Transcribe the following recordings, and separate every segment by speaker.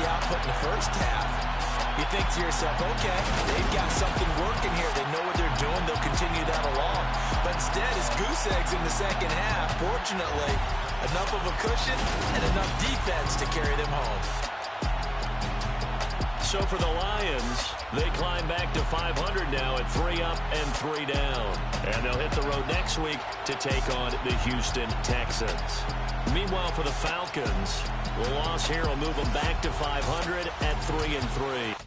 Speaker 1: output in the first half, you think to yourself, okay, they've got something working here. They know what they're doing. They'll continue that along. But instead, it's goose eggs in the second half. Fortunately, enough of a cushion and enough defense to carry them home.
Speaker 2: So for the Lions, they climb back to 500 now at 3 up and 3 down. And they'll hit the road next week to take on the Houston Texans. Meanwhile, for the Falcons, the loss here will move them back to 500 at 3 and 3.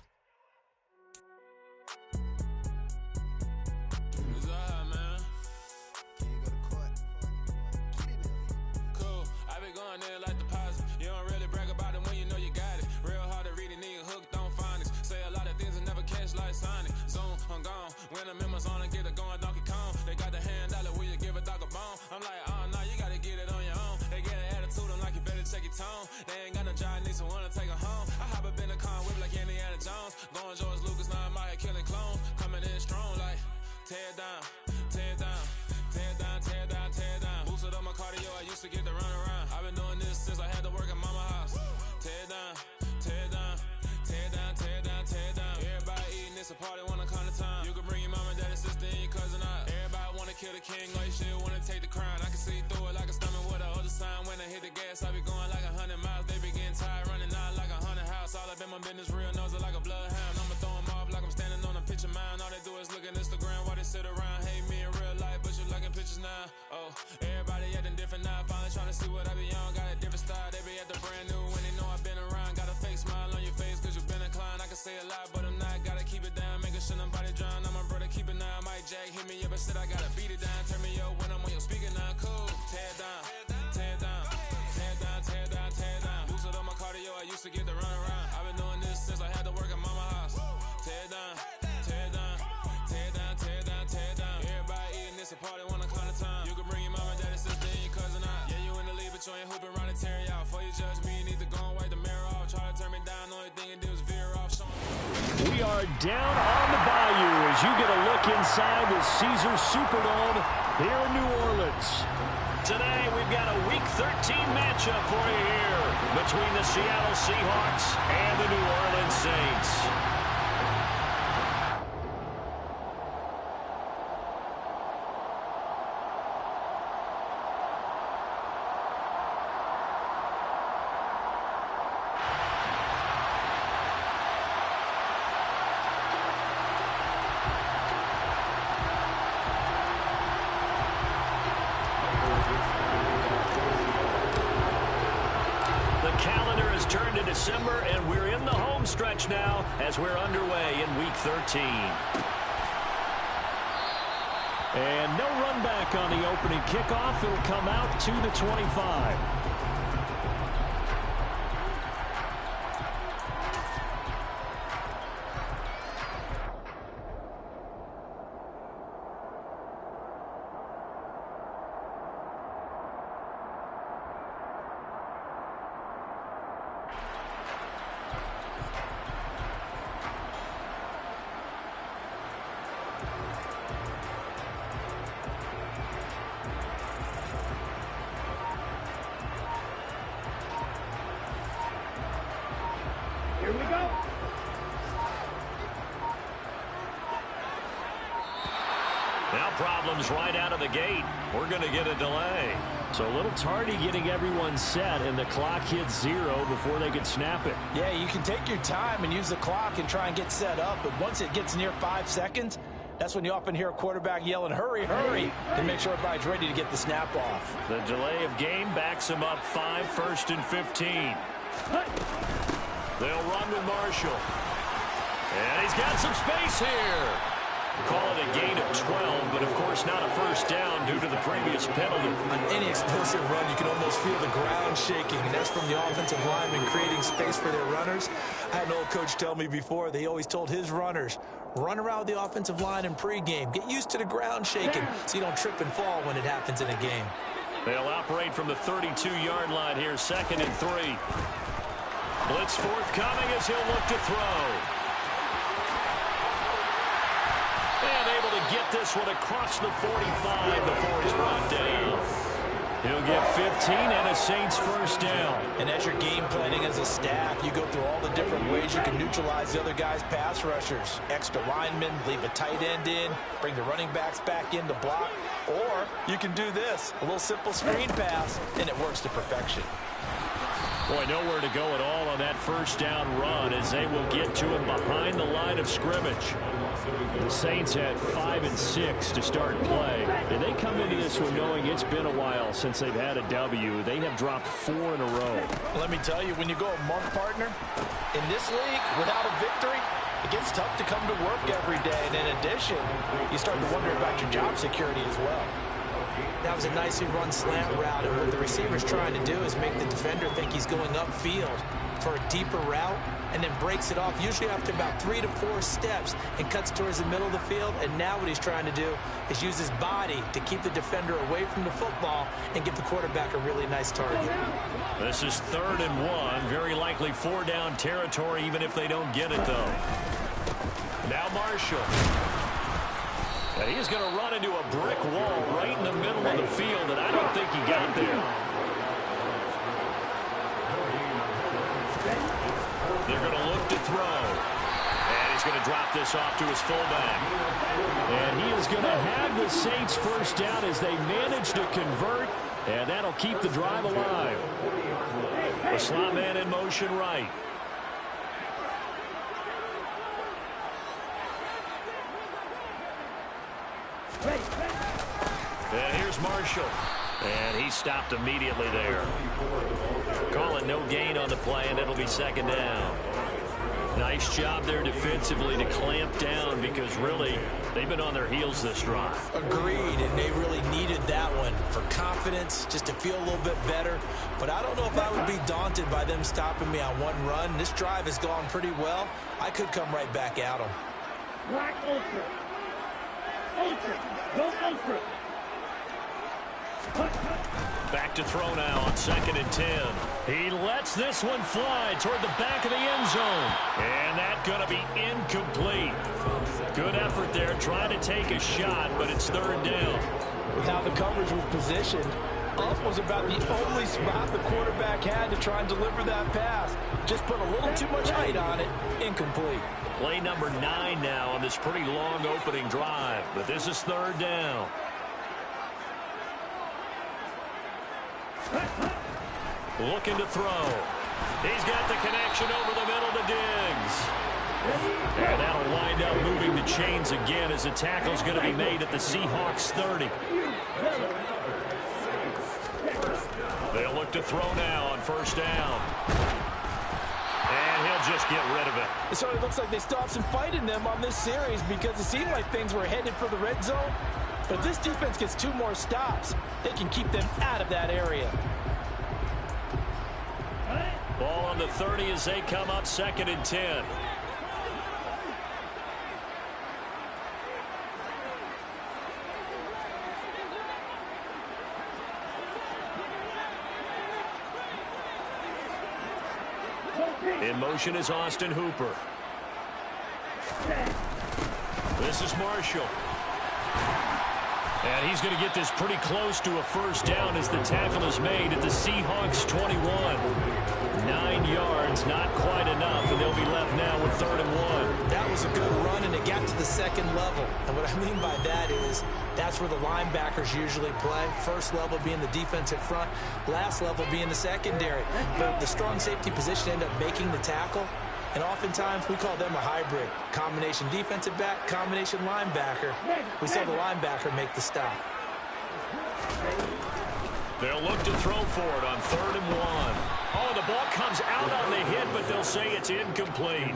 Speaker 2: We are down on the bayou as you get a look inside the Caesars Superdome here in New Orleans. Today we've got a Week 13 matchup for you here between the Seattle Seahawks and the New Orleans Saints. December, and we're in the home stretch now as we're underway in Week 13. And no run back on the opening kickoff. It'll come out to the 25.
Speaker 3: Here we go.
Speaker 2: Now problems right out of the gate. We're going to get a delay. So a little tardy getting everyone set, and the clock hits 0 before they could snap it.
Speaker 1: Yeah, you can take your time and use the clock and try and get set up, but once it gets near 5 seconds, that's when you often hear a quarterback yelling, hurry, hurry, to make sure everybody's ready to get the snap off.
Speaker 2: The delay of game backs them up 5, 1st and 15. They'll run with Marshall. And he's got some space here. Call it a gain of 12, but of course not a first down due to the previous penalty.
Speaker 1: On any explosive run, you can almost feel the ground shaking, and that's from the offensive lineman creating space for their runners. I had an old coach tell me before, they always told his runners, run around the offensive line in pregame. Get used to the ground shaking so you don't trip and fall when it happens in a game.
Speaker 2: They'll operate from the 32-yard line here, 2nd and 3. Blitz forthcoming as he'll look to throw. And able to get this one across the 45 before he's brought down. He'll get 15 and a Saints first down.
Speaker 1: And as you're game planning as a staff, you go through all the ways you can neutralize the other guy's pass rushers. Extra linemen, leave a tight end in, bring the running backs back in to block. Or you can do this, a little simple screen pass, and it works to perfection.
Speaker 2: Boy, nowhere to go at all on that first down run as they will get to him behind the line of scrimmage. The Saints had 5 and 6 to start play, and they come into this one knowing it's been a while since they've had a W. They have dropped 4 in a row.
Speaker 1: Let me tell you, when you go a month, partner, in this league, without a victory, it gets tough to come to work every day. And in addition, you start to wonder about your job security as well. That was a nicely run slant route, and what the receiver's trying to do is make the defender think he's going upfield for a deeper route, and then breaks it off, usually after about 3 to 4 steps, and cuts towards the middle of the field. And now what he's trying to do is use his body to keep the defender away from the football and give the quarterback a really nice target.
Speaker 2: This is 3rd and 1, very likely 4-down territory, even if they don't get it, though. Now Marshall. And he's going to run into a brick wall right in the middle of the field, and I don't think he got there. They're going to look to throw. And he's going to drop this off to his fullback. And he is going to have the Saints first down as they manage to convert, and that'll keep the drive alive. The slot man in motion right. And here's Marshall. And he stopped immediately there. Calling no gain on the play, and it'll be 2nd down. Nice job there defensively to clamp down, because really they've been on their heels this drive.
Speaker 1: Agreed, and they really needed that one for confidence, just to feel a little bit better. But I don't know if I would be daunted by them stopping me on one run. This drive has gone pretty well. I could come right back at them.
Speaker 3: Black ultra. Ultra. Go ultra.
Speaker 2: Back to throw now on 2nd and 10. He lets this one fly toward the back of the end zone. And that's going to be incomplete. Good effort there, trying to take a shot, but it's 3rd down.
Speaker 1: With how the coverage was positioned, up was about the only spot the quarterback had to try and deliver that pass. Just put a little too much height on it. Incomplete.
Speaker 2: Play number 9 now on this pretty long opening drive, but this is 3rd down. Looking to throw. He's got the connection over the middle to Diggs. And that'll wind up moving the chains again as the tackle's going to be made at the Seahawks 30. They'll look to throw now on 1st down. And he'll just get rid of it.
Speaker 1: So it looks like they still have some fight in them on this series, because it seemed like things were headed for the red zone. But if this defense gets 2 more stops, they can keep them out of that area.
Speaker 2: Ball on the 30 as they come up 2nd and 10. In motion is Austin Hooper. This is Marshall. And he's going to get this pretty close to a 1st down as the tackle is made at the Seahawks 21. 9 yards, not quite enough, and they'll be left now with 3rd and 1.
Speaker 1: That was a good run, and it got to the 2nd level. And what I mean by that is that's where the linebackers usually play. 1st level being the defensive front, last level being the secondary. But the strong safety position ended up making the tackle. And oftentimes we call them a hybrid. Combination defensive back, combination linebacker. We saw the linebacker make the stop.
Speaker 2: They'll look to throw for it on 3rd and 1. Oh, the ball comes out on the hit, but they'll say it's incomplete.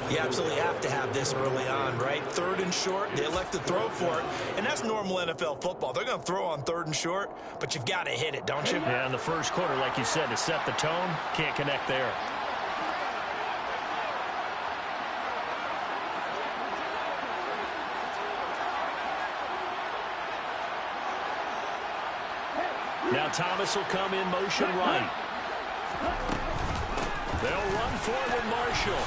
Speaker 1: You absolutely have to have this early on, right? 3rd and short, they elect to throw for it. And that's normal NFL football. They're going to throw on 3rd and short, but you've got to hit it, don't you?
Speaker 2: Yeah, in the first quarter, like you said, to set the tone, can't connect there. Now Thomas will come in motion right. They'll run forward Marshall.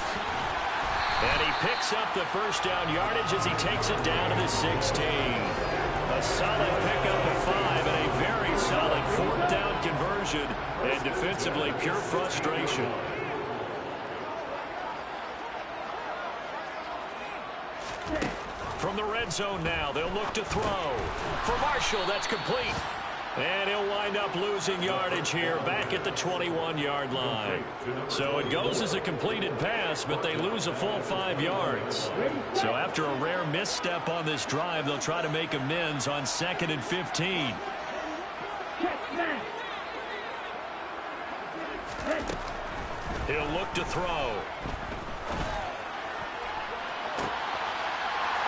Speaker 2: And he picks up the 1st down yardage as he takes it down to the 16. A solid pickup of 5 and a very solid 4th down conversion. And defensively, pure frustration. From the red zone now, they'll look to throw. For Marshall, that's complete. And he'll wind up losing yardage here back at the 21-yard line. So it goes as a completed pass, but they lose a full 5 yards. So after a rare misstep on this drive, they'll try to make amends on 2nd and 15. He'll look to throw.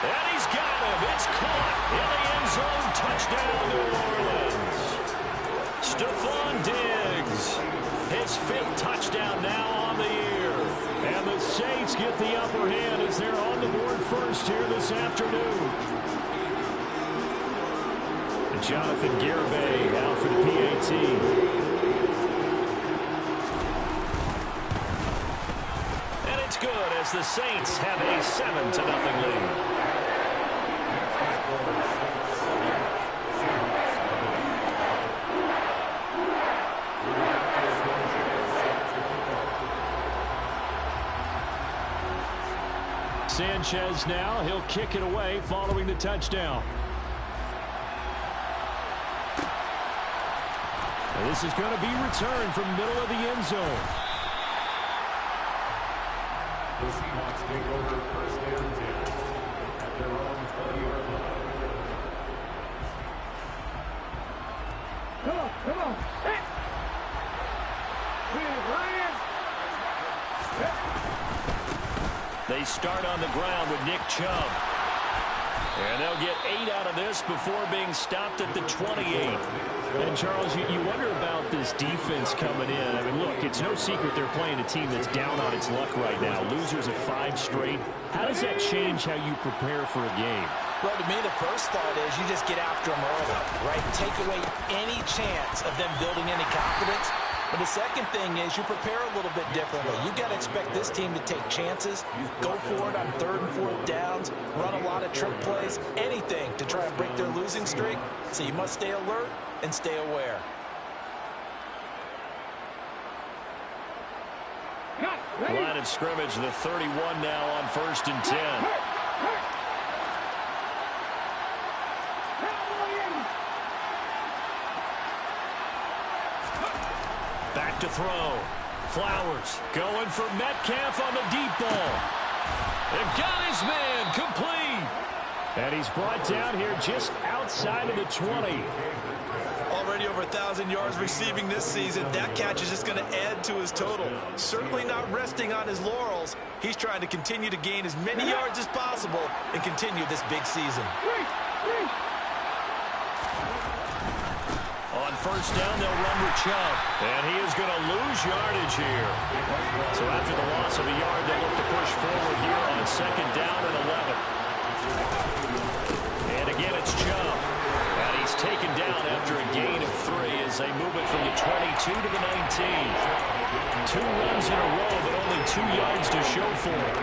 Speaker 2: And he's got him. It's caught in the end zone. Touchdown, New Orleans. Stephon Diggs, his 5th touchdown now on the year. And the Saints get the upper hand as they're on the board first here this afternoon. And Jonathan Garibay out for the PAT. And it's good as the Saints have a 7-0 lead. Sanchez now, he'll kick it away following the touchdown. And this is going to be returned from middle of the end zone.
Speaker 4: The Seahawks take over 1st and 10 at their own 20-yard line.
Speaker 3: Come on. Hey. Ryan.
Speaker 2: They start on the ground with Nick Chubb. And they'll get 8 out of this before being stopped at the 28. And, Charles, you wonder about this defense coming in. I mean, look, it's no secret they're playing a team that's down on its luck right now. Losers of 5 straight. How does that change how you prepare for a game?
Speaker 1: Well, to me, the first thought is you just get after them early, right? Take away any chance of them building any confidence. But the second thing is you prepare a little bit differently. You've got to expect this team to take chances, go for it on 3rd and 4th downs, run a lot of trick plays, anything to try and break their losing streak. So you must stay alert and stay aware.
Speaker 2: Line of scrimmage, the 31 now on 1st and 10. Back to throw. Flowers going for Metcalf on the deep ball. And got his man complete. And he's brought down here just outside of the 20.
Speaker 1: Already over 1,000 yards receiving this season. That catch is just going to add to his total. Certainly not resting on his laurels. He's trying to continue to gain as many yards as possible and continue this big season.
Speaker 2: On 1st down, they'll run with Chubb. And he is going to lose yardage here. So after the loss of a yard, they'll look to push forward here on 2nd down and 11. And again, it's Chubb. And he's taken down after a gain of 3 as they move it from the 22 to the 19. 2 runs in a row, but only 2 yards to show for it.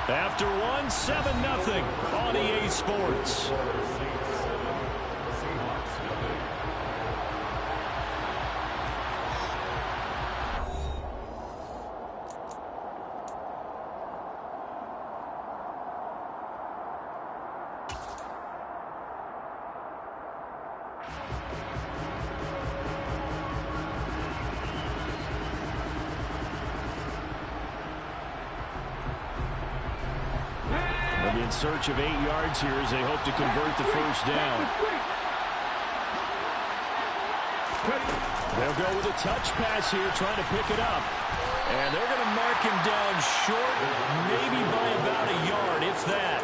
Speaker 2: After 1, 7-0 on EA Sports. In search of 8 yards here as they hope to convert the 1st down. They'll go with a touch pass here, trying to pick it up. And they're going to mark him down short, maybe by about a yard, if that.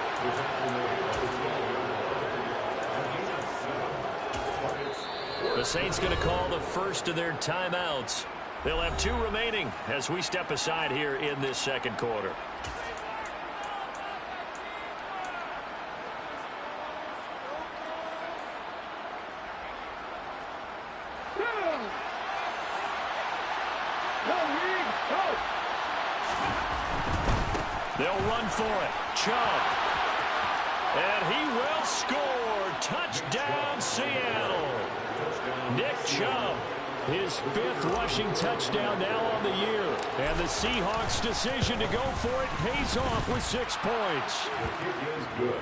Speaker 2: The Saints going to call the first of their timeouts. They'll have 2 remaining as we step aside here in this 2nd quarter. They'll run for it. Chubb. And he will score. Touchdown, Seattle. Nick Chubb, his 5th rushing touchdown now on the year. And the Seahawks' decision to go for it pays off with 6 points.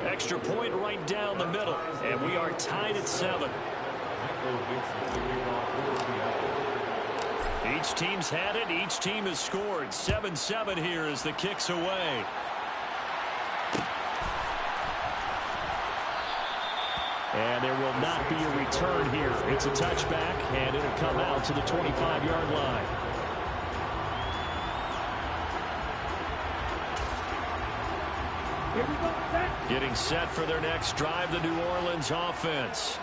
Speaker 2: Extra point right down the middle. And we are tied at 7. Each team's had it. Each team has scored. 7-7 here as the kick's away. And there will not be a return here. It's a touchback, and it'll come out to the 25-yard line.
Speaker 3: Here we go, set.
Speaker 2: Getting set for their next drive, the New Orleans offense.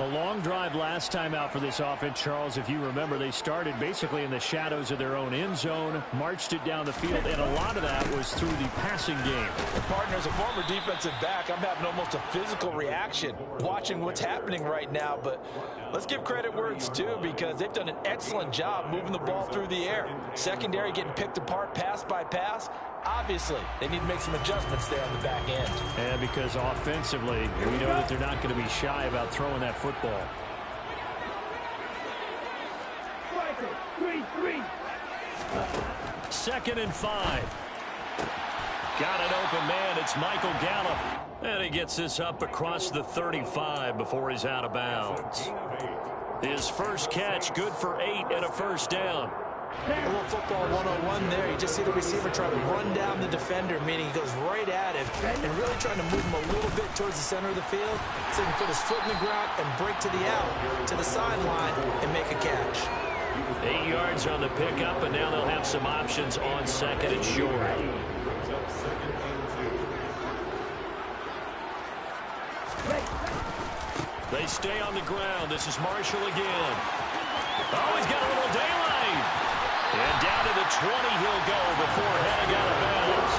Speaker 2: A long drive last time out for this offense, Charles. If you remember, they started basically in the shadows of their own end zone, marched it down the field, and a lot of that was through the passing game.
Speaker 1: Partner, as a former defensive back, I'm having almost a physical reaction watching what's happening right now. But let's give credit where it's due, because they've done an excellent job moving the ball through the air. Secondary getting picked apart pass by pass. Obviously, they need to make some adjustments there on the back end.
Speaker 2: And because offensively, we know that they're not going to be shy about throwing that football. 2nd and 5. Got an open man. It's Michael Gallup. And he gets this up across the 35 before he's out of bounds. His first catch, good for 8 and a first down.
Speaker 1: A little football 101 there. You just see the receiver try to run down the defender, meaning he goes right at him and really trying to move him a little bit towards the center of the field so he can put his foot in the ground and break to the out, to the sideline, and make a catch.
Speaker 2: 8 yards on the pickup, and now they'll have some options on 2nd and short. They stay on the ground. This is Marshall again. Oh, he's got a little daylight. And down to the 20 he'll go before heading out of bounds.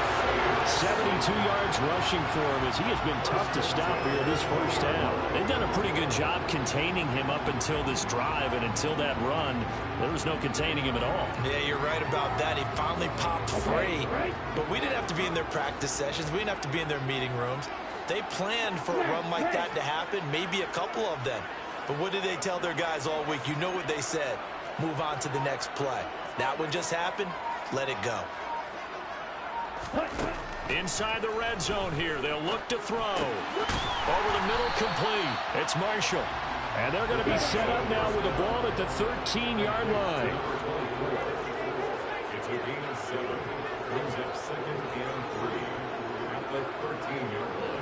Speaker 2: 72 yards rushing for him as he has been tough to stop here this first half. They've done a pretty good job containing him up until this drive, and until that run, there was no containing him at all.
Speaker 1: Yeah, you're right about that. He finally popped free. But we didn't have to be in their practice sessions. We didn't have to be in their meeting rooms. They planned for a run like that to happen, maybe a couple of them. But what did they tell their guys all week? You know what they said. Move on to the next play. That one just happened. Let it go.
Speaker 2: Inside the red zone here. They'll look to throw. Over the middle, complete. It's Marshall. And they're going to be set up now with the ball at the 13-yard line.
Speaker 4: It's a gain of 7. Brings up 2nd and 3 at the 13-yard line.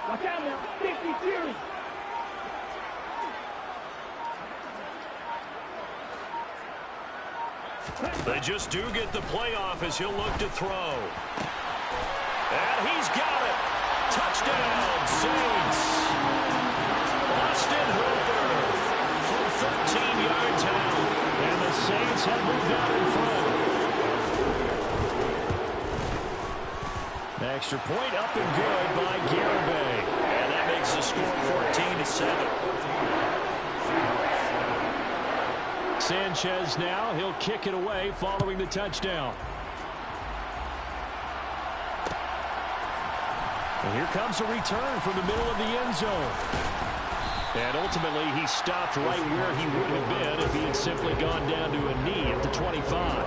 Speaker 3: Watch out now. 50 Fury.
Speaker 2: They just do get the playoff as he'll look to throw. And he's got it. Touchdown, Saints. Austin Hooper from 13 yards out. And the Saints have moved out in front. The extra point up and good by Garibay. And that makes the score 14-7. Sanchez now, he'll kick it away following the touchdown. And here comes a return from the middle of the end zone. And ultimately, he stopped right where he would have been if he had simply gone down to a knee at the 25.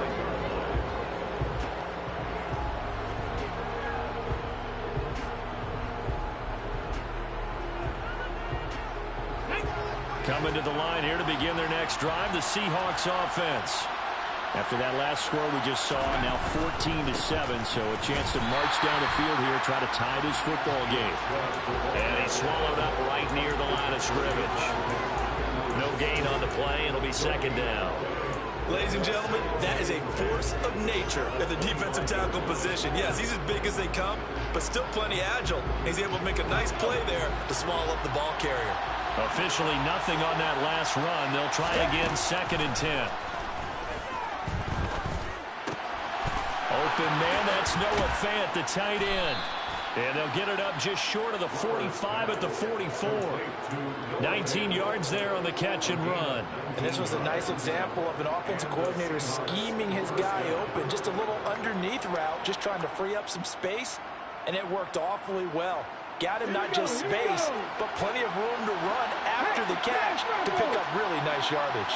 Speaker 2: Coming to the line here to begin their next drive, the Seahawks offense. After that last score we just saw, now 14-7, so a chance to march down the field here, try to tie this football game. And he swallowed up right near the line of scrimmage. No gain on the play, and it'll be 2nd down.
Speaker 1: Ladies and gentlemen, that is a force of nature at the defensive tackle position. Yes, he's as big as they come, but still plenty agile. He's able to make a nice play there to swallow up the ball carrier.
Speaker 2: Officially nothing on that last run. They'll try again, 2nd and 10. Open man, that's Noah Fant, the tight end. And they'll get it up just short of the 45 at the 44. 19 yards there on the catch and run.
Speaker 1: And this was a nice example of an offensive coordinator scheming his guy open. Just a little underneath route, just trying to free up some space, and it worked awfully well. Got him not just space, but plenty of room to run after the catch to pick up really nice yardage.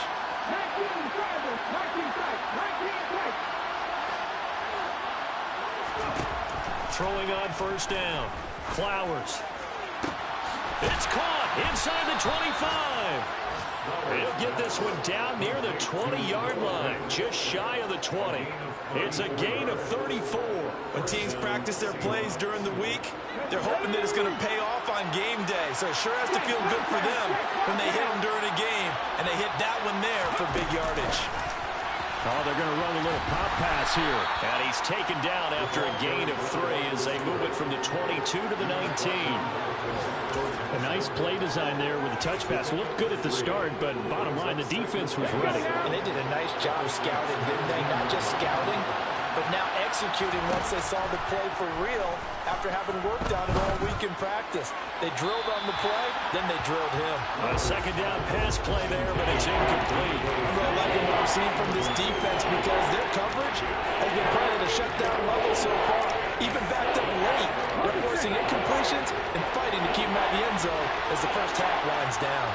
Speaker 2: Throwing on first down. Flowers. It's caught inside the 25. He'll get this one down near the 20-yard line, just shy of the 20. It's a gain of 34.
Speaker 1: When teams practice their plays during the week, they're hoping that it's going to pay off on game day. So it sure has to feel good for them when they hit them during a game, and they hit that one there for big yardage.
Speaker 2: Oh, they're going to run a little pop pass here. And he's taken down after a gain of 3 as they move it from the 22 to the 19. A nice play design there with the touch pass. Looked good at the start, but bottom line, the defense was ready.
Speaker 1: And they did a nice job scouting, didn't they? Not just scouting, but now executing once they saw the play for real after having worked on it all week in practice. They drilled on the play, then they drilled him.
Speaker 2: A second down pass play there, but it's incomplete.
Speaker 1: I'm really liking what I'm seeing from this defense because their coverage has been playing at a shutdown level so far, even backed up late. They're forcing incompletions and fighting to keep them out of the end zone as the first half winds down.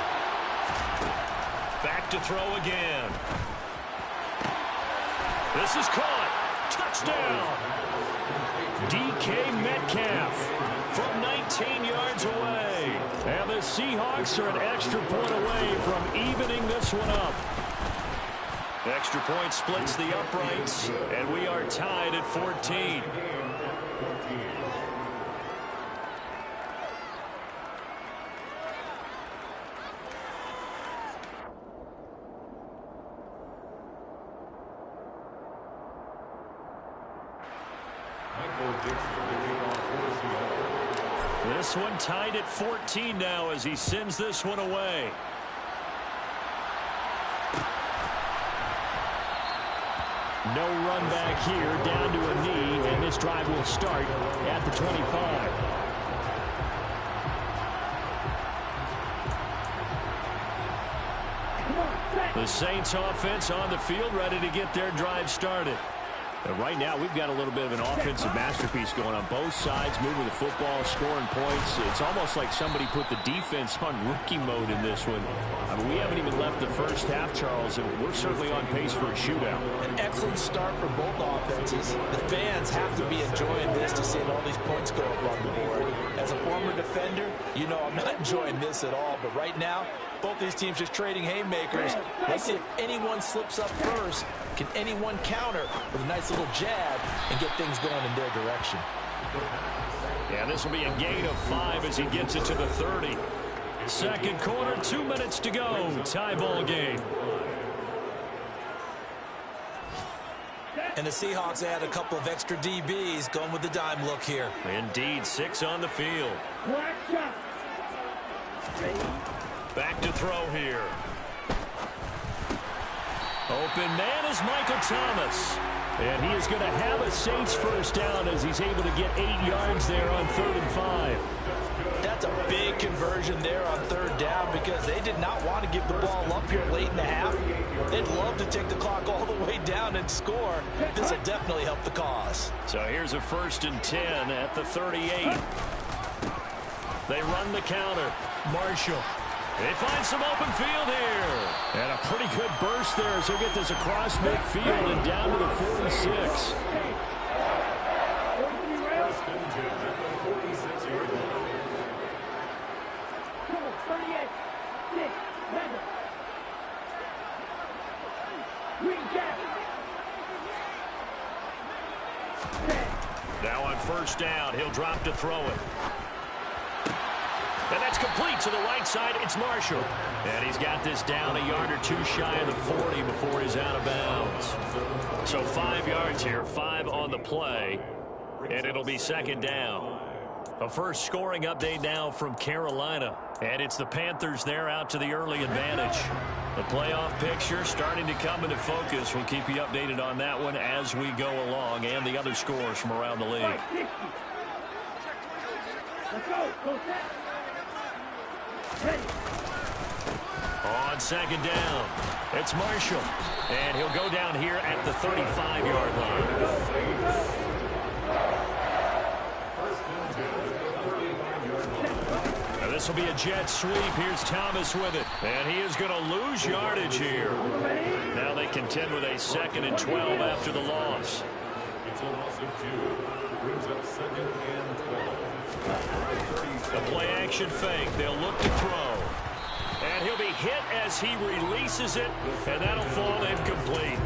Speaker 2: Back to throw again. This is caught. Touchdown. DK Metcalf from 19 yards away. And the Seahawks are an extra point away from evening this one up. Extra point splits the uprights, and we are tied at 14. This one tied at 14 now as he sends this one away. No run back here, down to a knee, and this drive will start at the 25. The Saints offense on the field, ready to get their drive started. And right now, we've got a little bit of an offensive masterpiece going on both sides, moving the football, scoring points. It's almost like somebody put the defense on rookie mode in this one. I mean, we haven't even left the first half, Charles, and we're certainly on pace for a shootout.
Speaker 1: An excellent start for both offenses. The fans have to be enjoying this to see all these points go up on the board. As a former defender, you know I'm not enjoying this at all. But right now, both these teams just trading haymakers. Let's see if anyone slips up first. Can anyone counter with a nice little jab and get things going in their direction?
Speaker 2: Yeah, this will be a gain of 5 as he gets it to the 30. Second quarter, 2 minutes to go. Tie ball game.
Speaker 1: And the Seahawks add a couple of extra DBs going with the dime look here.
Speaker 2: Indeed, 6 on the field. Back to throw here. Open man is Michael Thomas. And he is going to have a Saints first down as he's able to get 8 yards there on 3rd and 5.
Speaker 1: That's a big conversion there on 3rd down because they did not want to give the ball up here late in the half. They'd love to take the clock all the way down and score. This will definitely help the cause.
Speaker 2: So here's a 1st and 10 at the 38. They run the counter. Marshall. They find some open field here. And a pretty good burst there as he'll get this across midfield and down to the 46. Now on 1st down, he'll drop to throw it. And that's complete to the right side. It's Marshall. And he's got this down a yard or 2 shy of the 40 before he's out of bounds. So 5 yards here, 5 on the play. And it'll be 2nd down. A first scoring update now from Carolina. And it's the Panthers there out to the early advantage. The playoff picture starting to come into focus. We'll keep you updated on that one as we go along and the other scores from around the league.
Speaker 3: Let's go. Go set. Ready.
Speaker 2: On second down, it's Marshall. And he'll go down here at the 35-yard line. Now this will be a jet sweep. Here's Thomas with it. And he is going to lose yardage here. Now they contend with a 2nd and 12 after the loss.
Speaker 4: It's a loss of 2. Brings up 2nd and 12.
Speaker 2: A play action fake. They'll look to throw. And he'll be hit as he releases it, and that'll fall incomplete.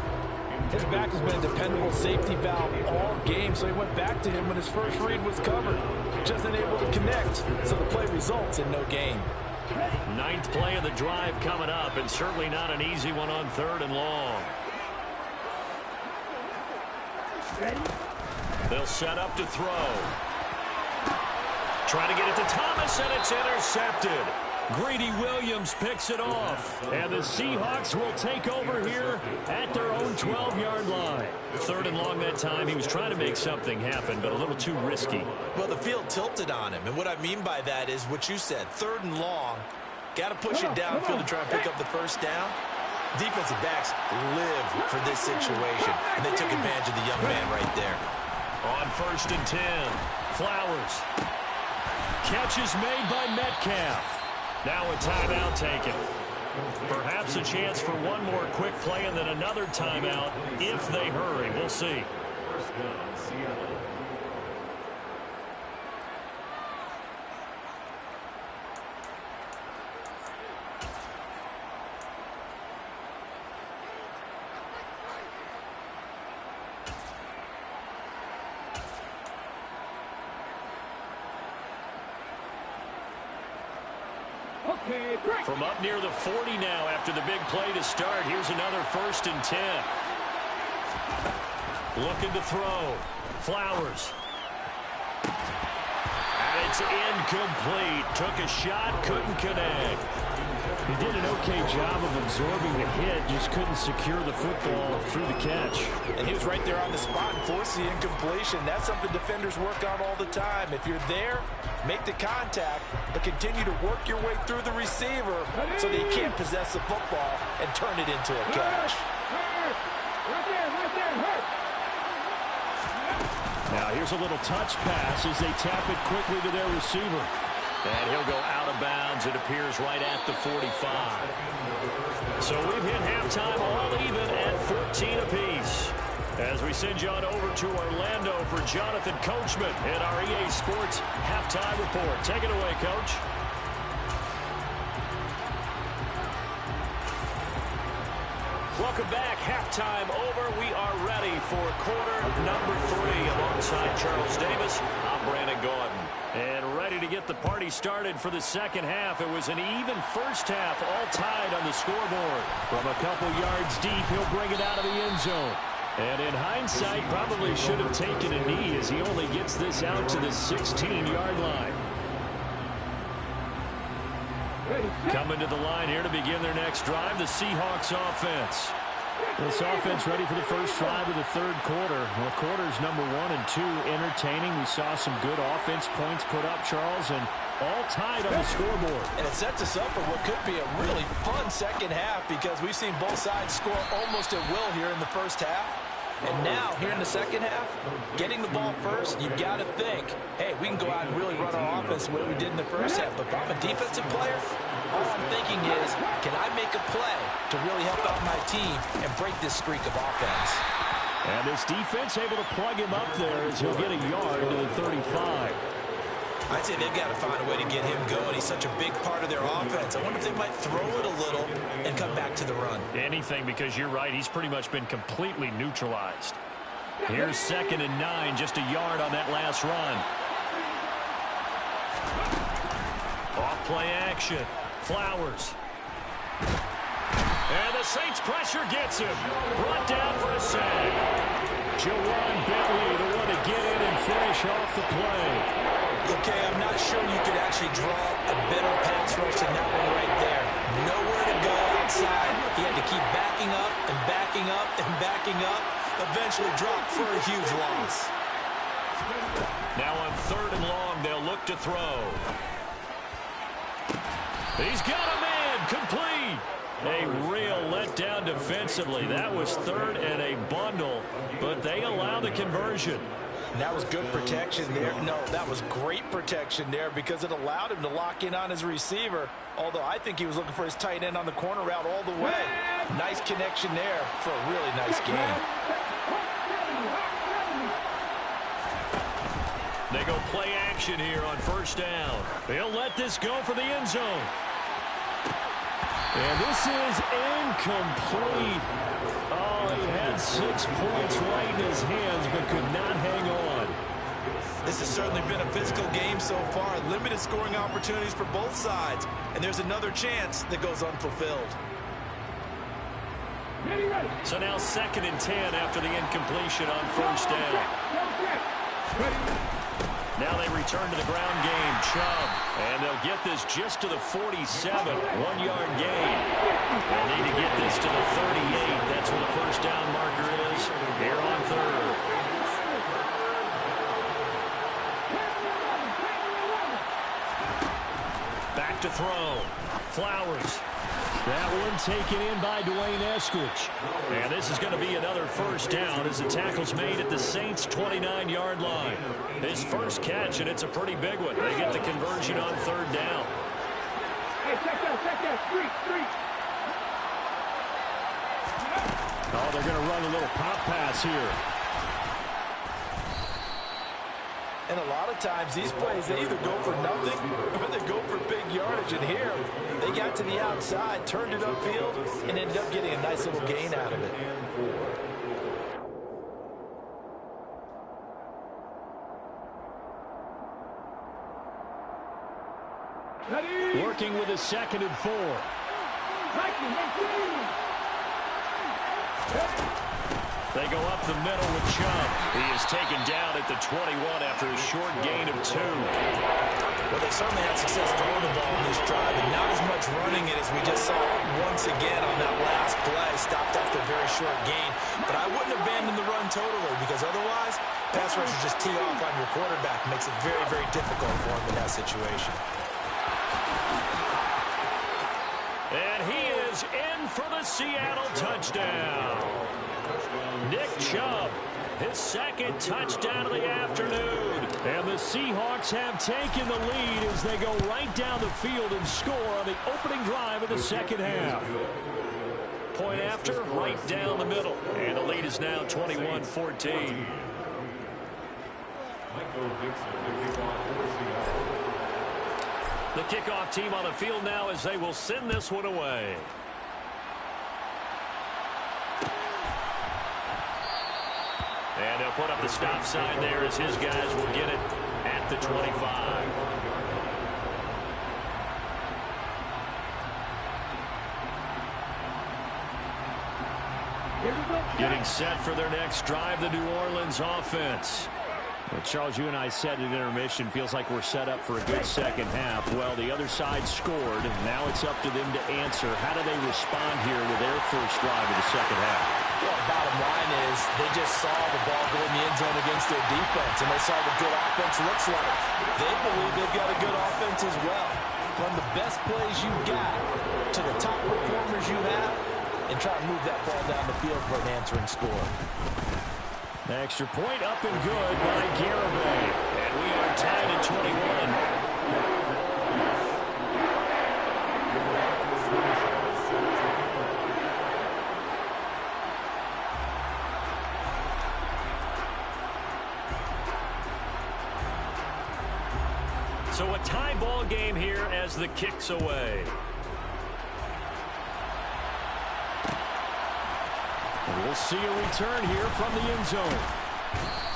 Speaker 1: His back has been a dependable safety valve all game, so he went back to him when his first read was covered. Just unable to connect, so the play results in no gain.
Speaker 2: 9th play of the drive coming up, and certainly not an easy one on 3rd and long. They'll set up to throw. Trying to get it to Thomas, and it's intercepted. Greedy Williams picks it off. And the Seahawks will take over here at their own 12-yard line. 3rd and long that time. He was trying to make something happen, but a little too risky.
Speaker 1: Well, the field tilted on him, and what I mean by that is what you said, 3rd and long. Got to push it downfield to try and pick up the first down. Defensive backs live for this situation, and they took advantage of the young man right there.
Speaker 2: On 1st and 10, Flowers. Catch is made by Metcalf. Now a timeout taken. Perhaps a chance for one more quick play and then another timeout if they hurry. We'll see.
Speaker 4: First down, Seattle.
Speaker 2: From up near the 40 now after the big play to start. Here's another 1st and 10. Looking to throw. Flowers. And it's incomplete. Took a shot, couldn't connect. He did an okay job of absorbing the hit, just couldn't secure the football through the catch.
Speaker 1: And he was right there on the spot and forced the incompletion. That's something defenders work on all the time. If you're there, make the contact, but continue to work your way through the receiver so that he can't possess the football and turn it into a catch.
Speaker 3: Right there, hurt.
Speaker 2: Now here's a little touch pass as they tap it quickly to their receiver. And he'll go out of bounds, it appears, right at the 45. So we've hit halftime all even at 14 apiece. As we send you on over to Orlando for Jonathan Coachman in our EA Sports Halftime Report. Take it away, Coach. Welcome back. Halftime over. We are ready for quarter number 3 alongside Charles Davis. I'm Brandon Gordon. And ready to get the party started for the second half. It was an even first half, all tied on the scoreboard. From a couple yards deep, he'll bring it out of the end zone. And in hindsight, probably should have taken a knee as he only gets this out to the 16-yard line. Coming to the line here to begin their next drive, the Seahawks offense. This offense ready for the first drive of the 3rd quarter. Well, quarters number 1 and 2 entertaining. We saw some good offense points put up, Charles, and all tied on the scoreboard.
Speaker 1: And it sets us up for what could be a really fun second half because we've seen both sides score almost at will here in the first half. And now, here in the second half, getting the ball first, you've got to think, hey, we can go out and really run our offense the way we did in the first half. But if I'm a defensive player, all I'm thinking is, can I make a play to really help out my team and break this streak of offense?
Speaker 2: And this defense able to plug him up there as he'll get a yard to the 35.
Speaker 1: I'd say they've got to find a way to get him going. He's such a big part of their offense. I wonder if they might throw it a little and come back to the run.
Speaker 2: Anything, because you're right. He's pretty much been completely neutralized. Here's 2nd and 9, just a yard on that last run. Off play action. Flowers. And the Saints pressure gets him. Brought down for a sack. Jawan Bentley, the one to get in and finish off the play.
Speaker 1: Okay, I'm not sure you could actually draw a better pass rush than that one right there. Nowhere to go outside. He had to keep backing up and backing up and backing up. Eventually dropped for a huge loss.
Speaker 2: Now on 3rd and long, they'll look to throw. He's got a man, complete. A real letdown defensively. That was 3rd and a bundle, but they allow the conversion.
Speaker 1: That was good protection there. No, that was great protection there because it allowed him to lock in on his receiver, although I think he was looking for his tight end on the corner route all the way. Nice connection there for a really nice game.
Speaker 2: They go play action here on 1st down. They'll let this go for the end zone. And this is incomplete. Oh, he had 6 points right in his hands, but could not hang on.
Speaker 1: This has certainly been a physical game so far. Limited scoring opportunities for both sides. And there's another chance that goes unfulfilled.
Speaker 2: So now 2nd and 10 after the incompletion on 1st down. Now they return to the ground game. Chubb. And they'll get this just to the 47. 1-yard gain. They need to get this to the 38. That's where the 1st down marker is here on 3rd. Back to throw. Flowers. That one taken in by Dwayne Eskridge. And this is going to be another 1st down as the tackle's made at the Saints' 29-yard line. His first catch, and it's a pretty big one. They get the conversion on 3rd down.
Speaker 3: Hey, check that. Street.
Speaker 2: Oh, they're going to run a little pop pass here.
Speaker 1: And a lot of times these plays, they either go for nothing or they go for big yardage. And here, they got to the outside, turned it upfield, and ended up getting a nice little gain out of it.
Speaker 2: Working with a 2nd and 4. They go up the middle with Chubb. He is taken down at the 21 after a short gain of 2.
Speaker 1: Well, they certainly had success throwing the ball in this drive, and not as much running it as we just saw once again on that last play. Stopped after a very short gain. But I wouldn't abandon the run totally, because otherwise, pass rushers just tee off on your quarterback. It makes it very, very difficult for him in that situation.
Speaker 2: And he is in for the Seattle touchdown. Nick Chubb, his 2nd touchdown of the afternoon. And the Seahawks have taken the lead as they go right down the field and score on the opening drive of the 2nd half. Point after, right down the middle. And the lead is now 21-14. The kickoff team on the field now as they will send this one away. And they'll put up the stop sign there as his guys will get it at the 25. Getting set for their next drive, the New Orleans offense. Well, Charles, you and I said at intermission, feels like we're set up for a good 2nd half. Well, the other side scored, and now it's up to them to answer. How do they respond here with their first drive of the 2nd half?
Speaker 1: Well, bottom line is they just saw the ball go in the end zone against their defense, and they saw what good offense looks like. They believe they've got a good offense as well. Run the best plays you've got to the top performers you have, and try to move that ball down the field for an answering score.
Speaker 2: The extra point up and good by Garibay. And we are tied at 21. So a tie ball game here as the kick's away. We'll see a return here from the end zone.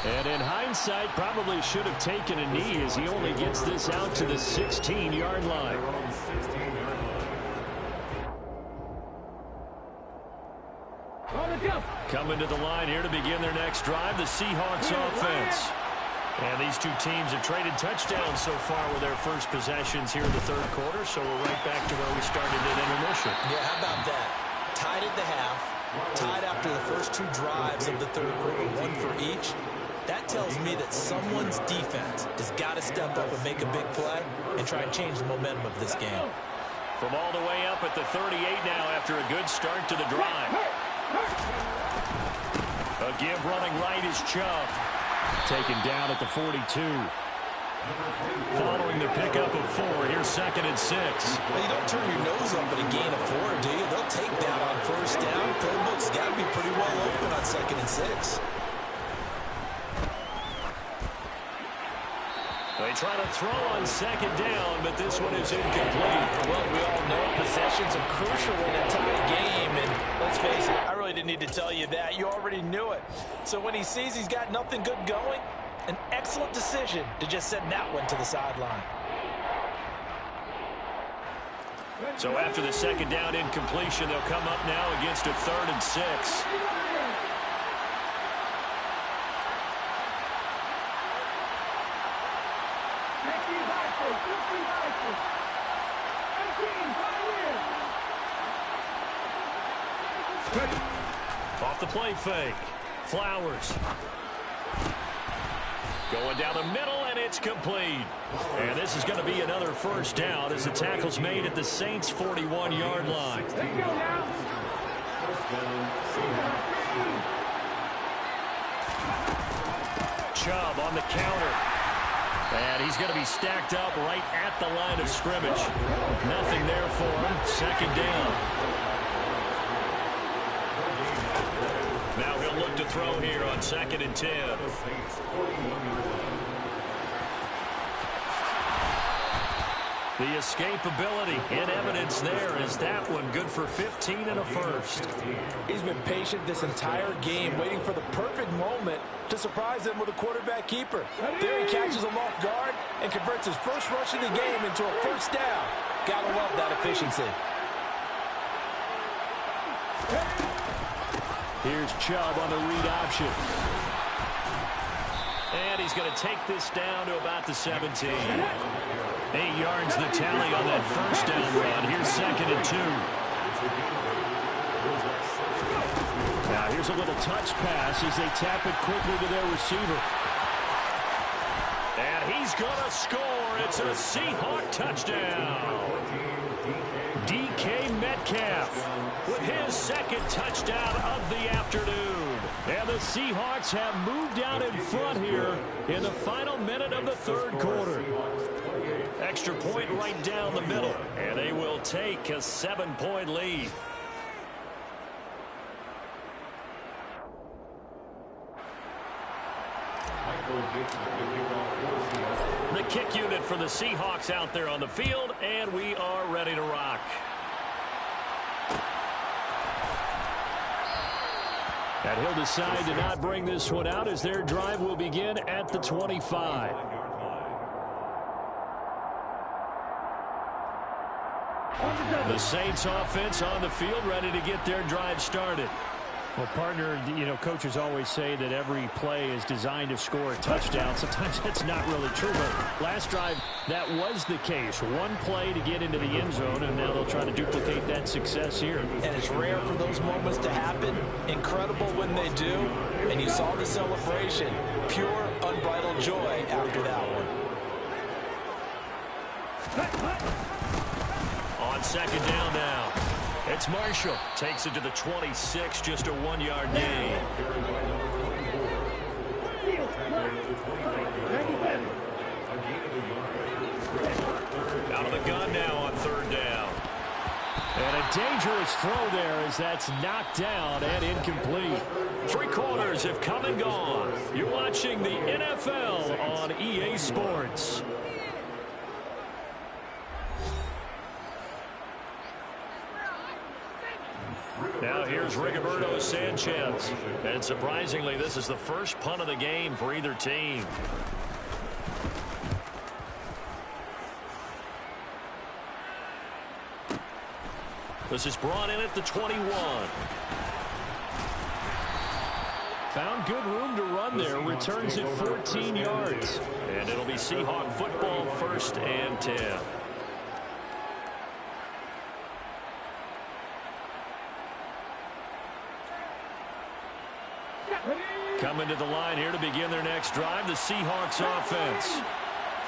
Speaker 2: And in hindsight, probably should have taken a knee as he only gets this out to the 16-yard line. Coming to the line here to begin their next drive, the Seahawks offense. And these two teams have traded touchdowns so far with their first possessions here in the 3rd quarter, so we're right back to where we started at intermission.
Speaker 1: Yeah, how about that? Tied at the half. Tied after the first 2 drives of the 3rd quarter, 1 for each. That tells me that someone's defense has got to step up and make a big play and try and change the momentum of this game.
Speaker 2: From all the way up at the 38 now after a good start to the drive. A give running right is Chubb. Taken down at the 42. Following the pickup of 4, here's 2nd and 6.
Speaker 1: Well, you don't turn your nose up at a gain of 4, do you? They'll take that on first down. Playbook's got to be pretty well open on 2nd and 6.
Speaker 2: They try to throw on 2nd down, but this one is incomplete.
Speaker 1: Well, we all know possessions are crucial in a tie game, and let's face it, I really didn't need to tell you that. You already knew it. So when he sees he's got nothing good going, an excellent decision to just send that one to the sideline.
Speaker 2: So after the 2nd down incompletion, they'll come up now against a 3rd and 6. Off the play fake. Flowers. Going down the middle, and it's complete. And this is going to be another first down as the tackle's made at the Saints' 41-yard line. Chubb on the counter. And he's going to be stacked up right at the line of scrimmage. Nothing there for him. 2nd down. Now he'll look to throw here on 2nd and 10. The escapability in evidence there is that one good for 15 and a first.
Speaker 1: He's been patient this entire game, waiting for the perfect moment to surprise them with a quarterback keeper. There he catches him off guard and converts his first rush of the game into a first down. Gotta love that efficiency.
Speaker 2: Here's Chubb on the read option. And he's going to take this down to about the 17. 8 yards the tally on that first down run. Here's 2nd and 2. Now here's a little touch pass as they tap it quickly to their receiver. And he's going to score. It's a Seahawk touchdown. DK Metcalf with his 2nd touchdown of the afternoon. And the Seahawks have moved out in front here in the final minute of the 3rd quarter. Extra point right down the middle, and they will take a 7-point lead. The kick unit for the Seahawks out there on the field, and we are ready to rock. And he'll decide to not bring this one out as their drive will begin at the 25. The Saints offense on the field ready to get their drive started.
Speaker 3: Well, partner, you know, coaches always say that every play is designed to score a touchdown. Sometimes that's not really true, but last drive, that was the case. One play to get into the end zone, and now they'll try to duplicate that success here.
Speaker 1: And it's rare for those moments to happen. Incredible when they do. And you saw the celebration. Pure, unbridled joy after that one.
Speaker 2: On 2nd down now. It's Marshall. Takes it to the 26, just a 1-yard gain. Out of the gun now on 3rd down.
Speaker 3: And a dangerous throw there as that's knocked down and incomplete.
Speaker 2: 3 quarters have come and gone. You're watching the NFL on EA Sports. Now here's Rigoberto Sanchez. And surprisingly, this is the first punt of the game for either team. This is brought in at the 21.
Speaker 3: Found good room to run there. Returns it 14 yards.
Speaker 2: And it'll be Seahawk football, 1st and 10. Coming to the line here to begin their next drive, the Seahawks offense.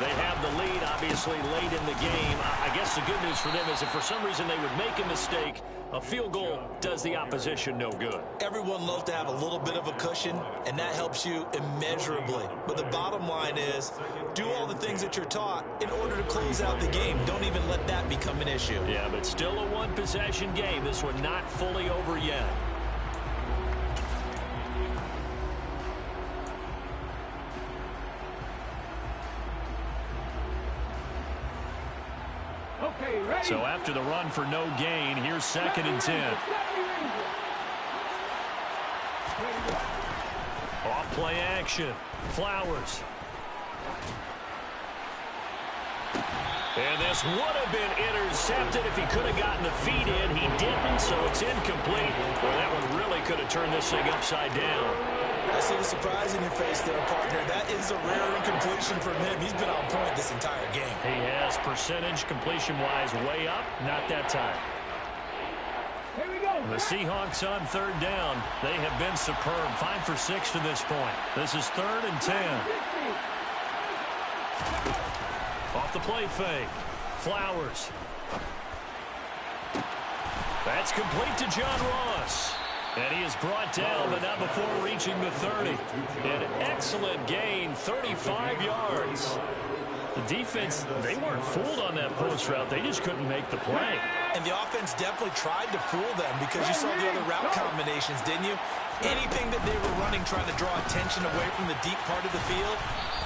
Speaker 2: They have the lead, obviously, late in the game. I guess the good news for them is if for some reason they would make a mistake, a field goal does the opposition no good.
Speaker 1: Everyone loves to have a little bit of a cushion, and that helps you immeasurably. But the bottom line is, do all the things that you're taught in order to close out the game. Don't even let that become an issue.
Speaker 2: Yeah, but still a one-possession game. This one not fully over yet. So after the run for no gain, here's 2nd and 10. Off play action. Flowers. And this would have been intercepted if he could have gotten the feet in. He didn't, so it's incomplete. Well, that one really could have turned this thing upside down.
Speaker 1: I see the surprise in your face there, partner. That is a rare incompletion from him. He's been on point this entire game.
Speaker 2: He has percentage completion-wise way up. Not that time.
Speaker 5: Here we go.
Speaker 2: The Seahawks on 3rd down. They have been superb. 5 for 6 to this point. This is 3rd and 10. Off the play fake. Flowers. That's complete to John Ross. And he is brought down, but not before reaching the 30. An excellent gain, 35 yards. The defense, they weren't fooled on that post route. They just couldn't make the play.
Speaker 1: And the offense definitely tried to fool them because you saw the other route combinations, didn't you? Anything that they were running trying to draw attention away from the deep part of the field,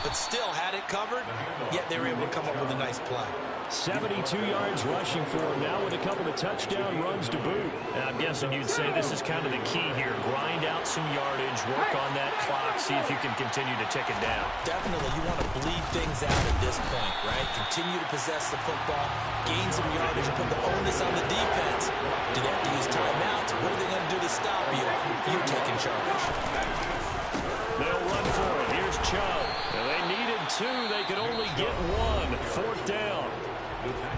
Speaker 1: but still had it covered, yet they were able to come up with a nice play.
Speaker 3: 72 yards rushing for him now with a couple of touchdown runs to boot.
Speaker 2: And I'm guessing you'd say this is kind of the key here. Grind out some yardage, work on that clock, see if you can continue to tick it down.
Speaker 1: Definitely, you want to bleed things out at this point, right? Continue to possess the football, gain some yardage, and put the onus on the defense. Do they have to use timeouts? What are they going to do to stop you? You're taking charge.
Speaker 2: They'll run for it. Here's Chubb. And they needed 2. They could only get 1. 4th down.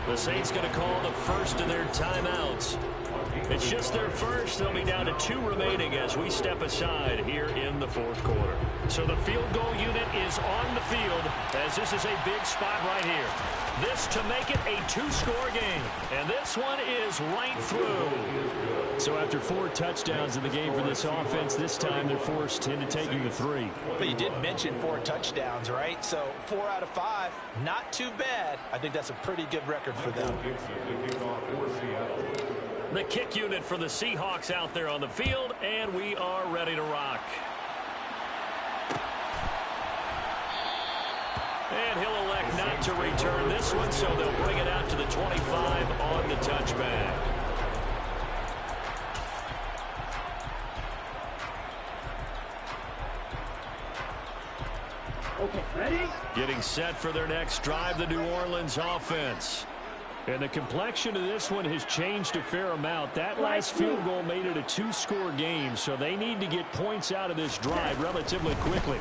Speaker 2: The Saints going to call the first of their timeouts. It's just their first. They'll be down to 2 remaining as we step aside here in the 4th quarter. So the field goal unit is on the field as this is a big spot right here. This to make it a 2-score game. And this one is right through.
Speaker 3: So after 4 touchdowns in the game for this offense, this time they're forced into taking the 3.
Speaker 1: But you did mention 4 touchdowns, right? So 4 out of 5, not too bad. I think that's a pretty good record for them.
Speaker 2: The kick unit for the Seahawks out there on the field, and we are ready to rock. And he'll elect not to return this one, so they'll bring it out to the 25 on the touchback.
Speaker 5: Okay, ready?
Speaker 2: Getting set for their next drive, the New Orleans offense.
Speaker 3: And the complexion of this one has changed a fair amount. That last field goal made it a 2-score game, so they need to get points out of this drive relatively quickly.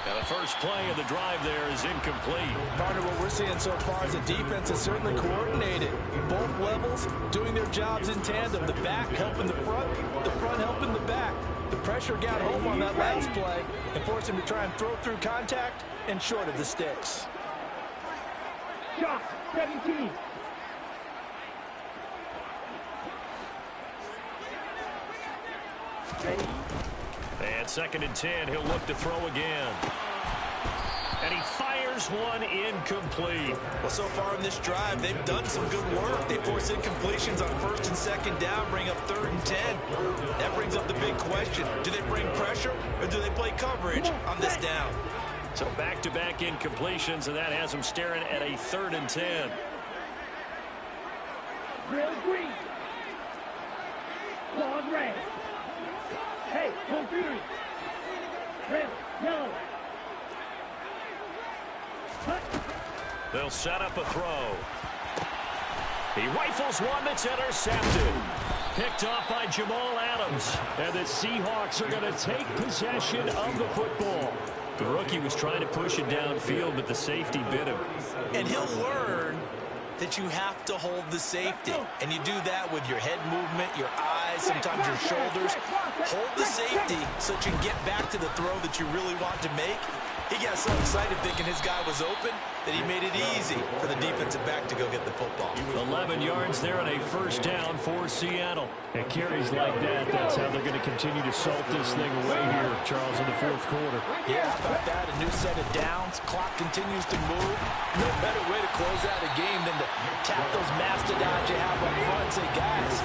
Speaker 2: Now the first play of the drive there is incomplete.
Speaker 1: Partner, what we're seeing so far is the defense is certainly coordinated. Both levels doing their jobs in tandem. The back helping the front helping the back. The pressure got home on that last play and forced him to try and throw through contact and short of the sticks.
Speaker 5: Shot, 17. Ready?
Speaker 2: And 2nd and 10, he'll look to throw again. And he fires one incomplete.
Speaker 1: Well, so far in this drive, they've done some good work. They force incompletions on 1st and 2nd down, bring up 3rd and 10. That brings up the big question. Do they bring pressure or do they play coverage on this down?
Speaker 2: So back-to-back incompletions, and that has them staring at a 3rd and 10.
Speaker 5: Red, green. Claws, red. Hey, home fury. Red, yellow. Cut.
Speaker 2: They'll set up a throw. He rifles one that's intercepted. Picked off by Jamal Adams.
Speaker 3: And the Seahawks are going to take possession of the football.
Speaker 2: The rookie was trying to push it downfield, but the safety bit him.
Speaker 1: And he'll learn that you have to hold the safety. And you do that with your head movement, your eyes, sometimes your shoulders. hold the safety so that you can get back to the throw that you really want to make. He got so excited thinking his guy was open that he made it easy for the defensive back to go get the football.
Speaker 2: 11 yards there and a first down for Seattle.
Speaker 3: It carries like that. That's how they're going to continue to salt this thing away here, Charles, in the fourth quarter.
Speaker 1: Yeah, how about that? A new set of downs. Clock continues to move. No better way to close out a game than to tap those mastodons you have up front and say, guys,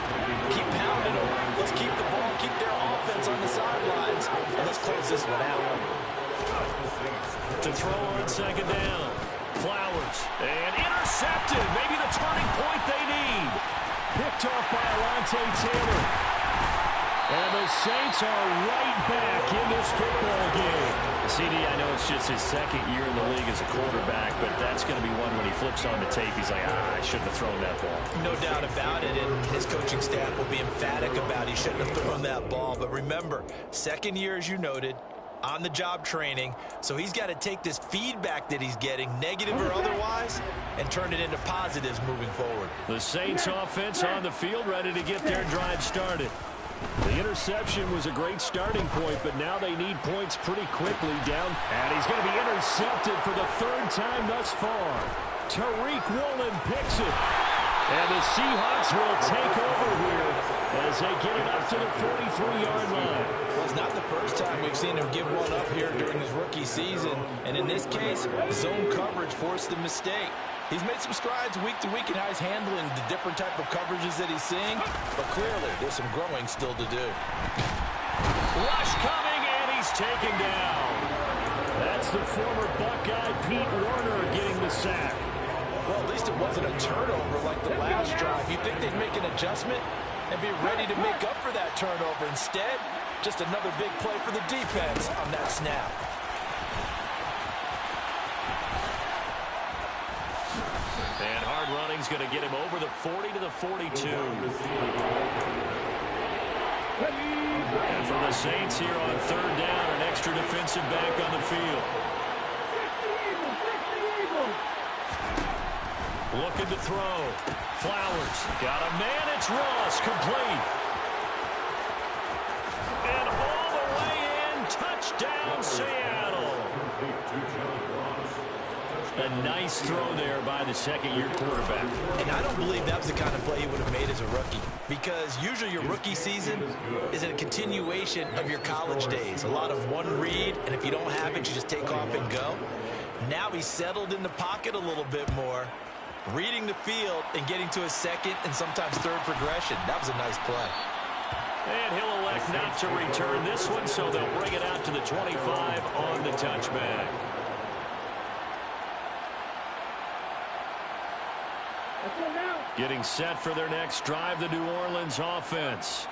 Speaker 1: keep pounding them. Let's keep the ball, keep their offense on the sidelines, and let's close this one out.
Speaker 2: To throw on second down. Flowers. And intercepted. Maybe the turning point they need.
Speaker 3: Picked off by Alontae Taylor. And the Saints are right back in this football game.
Speaker 2: CD, I know it's just his second year in the league as a quarterback, but that's going to be one when he flips on the tape. He's like, I shouldn't have thrown that ball.
Speaker 1: No doubt about it, and his coaching staff will be emphatic about he shouldn't have thrown that ball. But remember, second year, as you noted, on-the-job training, so he's got to take this feedback that he's getting, negative or otherwise, and turn it into positives moving forward.
Speaker 2: The Saints offense on the field, ready to get their drive started.
Speaker 3: The interception was a great starting point, but now they need points pretty quickly down. And he's going to be intercepted for the third time thus far. Tariq Woolen picks it. And the Seahawks will take over here as they get it up to the 43-yard line.
Speaker 1: Well, it's not the first time we've seen him give one up here during his rookie season. And in this case, zone coverage forced the mistake. He's made some strides week to week in how he's handling the different type of coverages that he's seeing. But clearly, there's some growing still to do.
Speaker 2: Rush coming, and he's taken down.
Speaker 3: That's the former Buckeye Pete Werner getting the sack.
Speaker 1: Well, at least it wasn't a turnover like the last drive. You'd think they'd make an adjustment and be ready to make up for that turnover. Instead, just another big play for the defense on that snap.
Speaker 2: And hard running's going to get him over the 40 to the 42. And for the Saints here on third down, an extra defensive back on the field. Looking to throw. Flowers. Got a man. It's Ross. Complete. And all the way in. Touchdown, Seattle. A nice throw there by the second-year quarterback.
Speaker 1: And I don't believe that was the kind of play he would have made as a rookie, because usually your rookie season is a continuation of your college days. A lot of one read, and if you don't have it, you just take off and go. Now he's settled in the pocket a little bit more, reading the field and getting to his second and sometimes third progression. That was a nice play.
Speaker 2: And he'll elect not to return this one, so they'll bring it out to the 25 on the touchback. Getting set for their next drive, the New Orleans offense.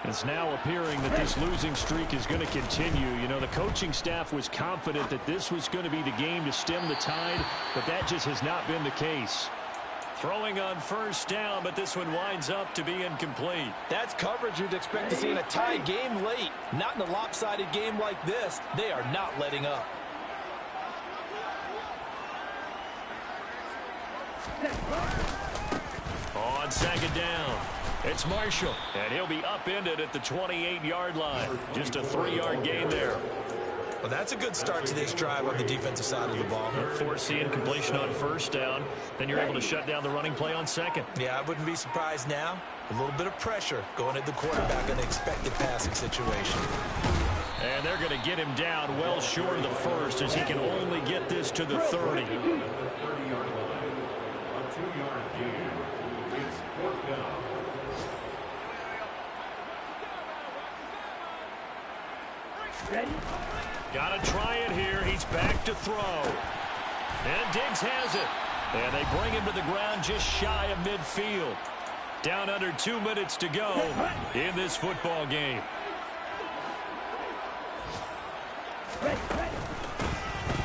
Speaker 3: It's now appearing that this losing streak is going to continue. You know, the coaching staff was confident that this was going to be the game to stem the tide, but that just has not been the case.
Speaker 2: Throwing on first down, but this one winds up to be incomplete.
Speaker 1: That's coverage you'd expect to see in a tie game late. Not in a lopsided game like this. They are not letting up.
Speaker 2: On second down, it's Marshall, and he'll be upended at the 28-yard line. Just a 3-yard gain there.
Speaker 1: Well, that's a good start to this drive on the defensive side of the ball.
Speaker 2: Forcing completion on first down, then you're able to shut down the running play on second.
Speaker 1: Yeah, I wouldn't be surprised now. A little bit of pressure going at the quarterback in an expected passing situation.
Speaker 2: And they're going to get him down well short of the first as he can only get this to the 30.
Speaker 4: 30-yard line. A 2-yard gain. It's fourth down.
Speaker 5: Ready?
Speaker 2: Got to try it here. He's back to throw. And Diggs has it. And they bring him to the ground just shy of midfield. Down under 2 minutes to go in this football game.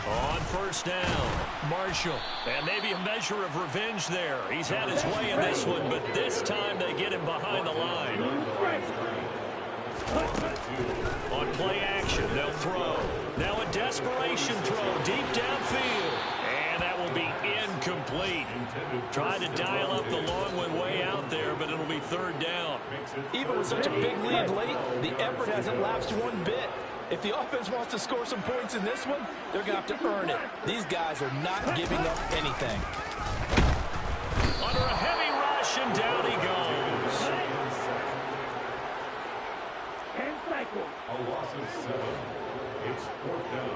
Speaker 2: On first down, Marshall. And maybe a measure of revenge there. He's had his way in this one, but this time they get him behind the line. On play action, they'll throw. Now a desperation throw deep downfield. And that will be Incomplete. Tried to dial up the long one way out there, but it'll be third down.
Speaker 1: Even with such a big lead late, the effort hasn't lapsed one bit. If the offense wants to score some points in this one, they're going to have to earn it. These guys are not giving up anything.
Speaker 2: Under a heavy rush, and down he goes.
Speaker 5: 10 cycles.
Speaker 4: A loss of 7. It's fourth down.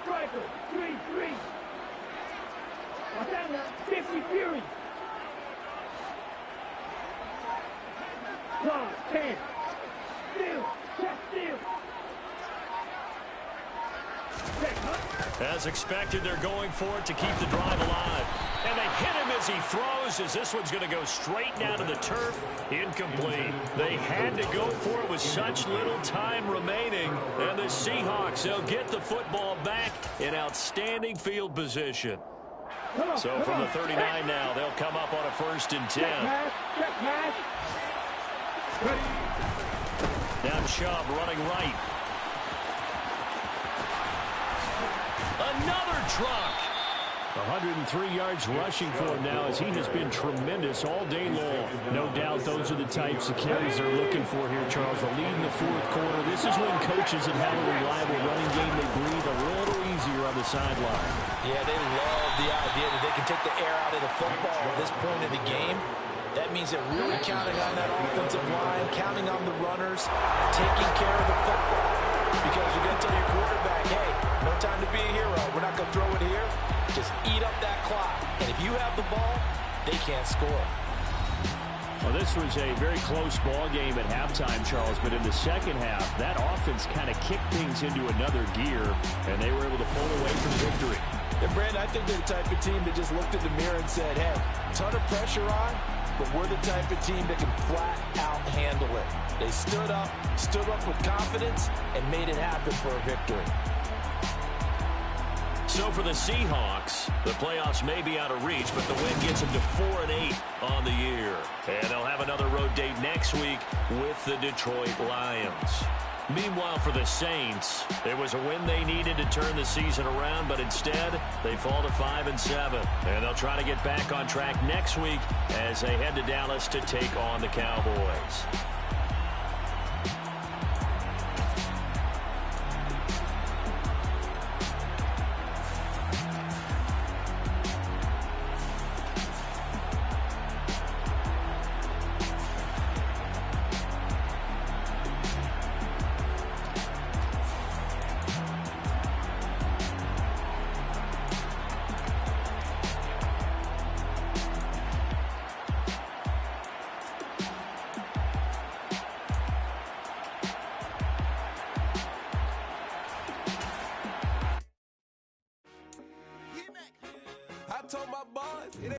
Speaker 5: Striker, 3-3. Montana, 50 Fury. Tom, 10. Steal, check steal. Check, huh?
Speaker 2: As expected, they're going for it to keep the drive alive. And they hit him as he throws, as this one's going to go straight down to the turf. Incomplete. They had to go for it with such little time remaining. And the Seahawks, they'll get the football back in outstanding field position. So from the 39 now, they'll come up on a 1st and 10.
Speaker 5: Check pass.
Speaker 2: Now Chubb running right. Another truck.
Speaker 3: 103 yards rushing for him now as he has been tremendous all day long. No doubt those are the types of carries they're looking for here, Charles. The lead in the 4th quarter. This is when coaches that have a reliable running game, they breathe a little easier on the sideline.
Speaker 1: Yeah, they love the idea that they can take the air out of the football at this point of the game. That means they're really counting on that offensive line, counting on the runners, taking care of the football. Because you're going to tell your quarterback, hey, no time to be a hero. We're not going to throw it here. Just eat up that clock. And if you have the ball, they can't score.
Speaker 3: Well, this was a very close ball game at halftime, Charles, but in the second half, that offense kind of kicked things into another gear, and they were able to pull away from victory.
Speaker 1: And, Brandon, I think they're the type of team that just looked in the mirror and said, hey, ton of pressure on, but we're the type of team that can flat out handle it. They stood up with confidence, and made it happen for a victory.
Speaker 2: So for the Seahawks, the playoffs may be out of reach, but the win gets them to 4-8 on the year. And they'll have another road date next week with the Detroit Lions. Meanwhile, for the Saints, it was a win they needed to turn the season around, but instead, they fall to 5-7. And they'll try to get back on track next week as they head to Dallas to take on the Cowboys.
Speaker 6: I told my boys,